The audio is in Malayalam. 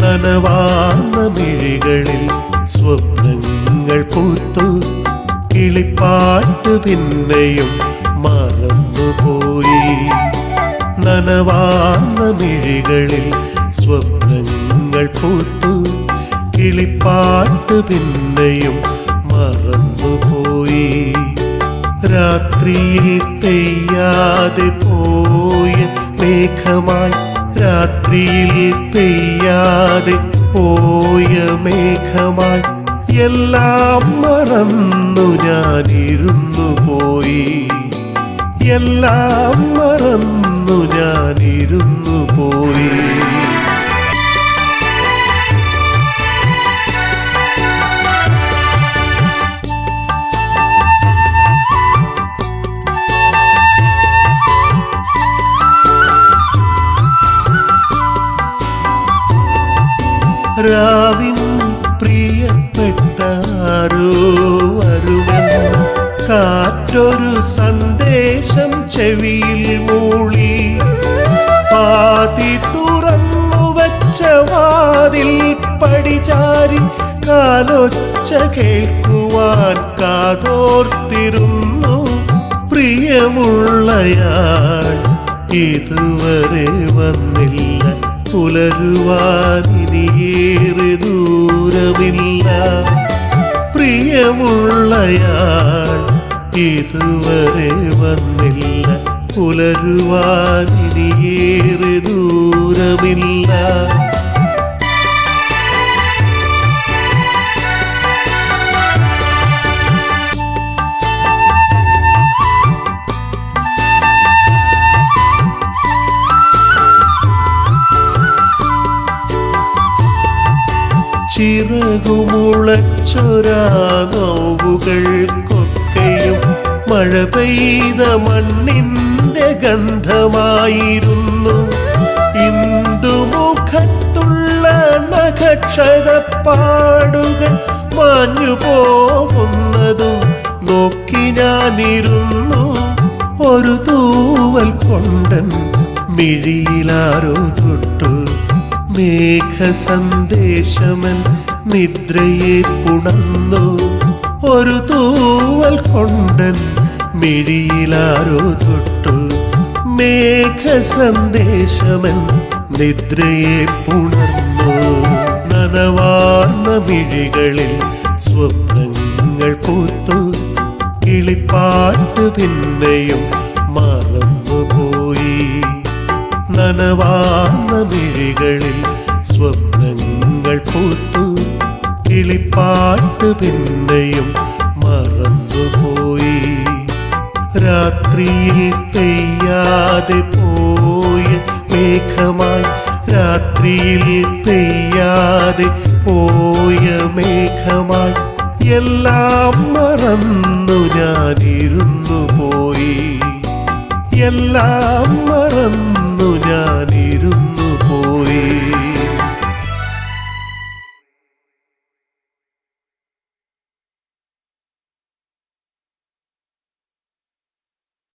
നനവാർന്ന മിഴികളിൽ സ്വപ്നങ്ങൾ പൂത്തു കിളിപ്പാട്ട് പിന്നെയും മറന്നുപോയി. നനവാർന്ന മിഴികളിൽ സ്വപ്നങ്ങൾ പൂത്തു കിളിപ്പാട്ട് പിന്നെയും മറന്നുപോയി. രാത്രിയിൽ പെയ്യാതെ പോയ മേഘമായി, രാത്രിയിൽ പെയ്യാതെ പോയ മേഘമായി എല്ലാം മറന്നു ഞാനിരുന്നു പോയി. എല്ലാം മറന്നു ഞാനിരുന്നു പോയി. രാവിൻ പ്രിയപ്പെട്ട ആരോ വരുമെന്ന് കാറ്റൊരു സന്ദേശം ചെവിയിൽ മൂളി. പാതി തുറന്നു വച്ച വാതിൽ പടിചാരി കാലൊച്ച കേൾക്കുവാൻ കാതോർത്തിരുന്നു. പ്രിയമുള്ളയാൾ ഇതുവരെ വന്നില്ല, പുലരുവാനിനിയേറെ ദൂരമില്ല. പ്രിയമുള്ളയാൾ ഇതുവരെ വന്നില്ല, പുലരുവാനിനിയേറെ ദൂരമില്ല. ചിറകുമുളച്ചൊരാ നോവുകൾക്കൊക്കെയും മഴ പെയ്ത മണ്ണിൻ്റെ ഗന്ധമായിരുന്നു. ഇന്ദുമുഖത്തുള്ള നഖക്ഷതപ്പാടുകൾ മാഞ്ഞു പോകുന്നതും നോക്കി ഞാനിരുന്നു. ഒരു തൂവൽ കൊണ്ടൻ മിഴിയിലാരോ തൊട്ടു. മേഘസന്ദേശമൻ നിദ്രയെ പുണർന്നു. ഒരു തൂവൽ കൊണ്ടൻ മിഴിയിലാരോ തൊട്ടു. മേഘസന്ദേശമൻ നിദ്രയെ പുണർന്നു. നനവാർന്ന മിഴികളിൽ സ്വപ്നങ്ങൾ പൂത്തു കിളിപ്പാട്ട് പിന്നെയും മറന്നുപോയി. നനവാർന്ന മിഴികളിൽ സ്വപ്നങ്ങൾ പൂത്തു കിളിപ്പാട്ട് പിന്നെയും മറന്നുപോയി. രാത്രിയിൽ പെയ്യാതെ പോയ മേഘമായി, രാത്രിയിൽ പെയ്യാതെ പോയ മേഘമായി എല്ലാം മറന്നു ഞാനിരുന്നു പോയി. എല്ലാം മറന്നു ഞാൻ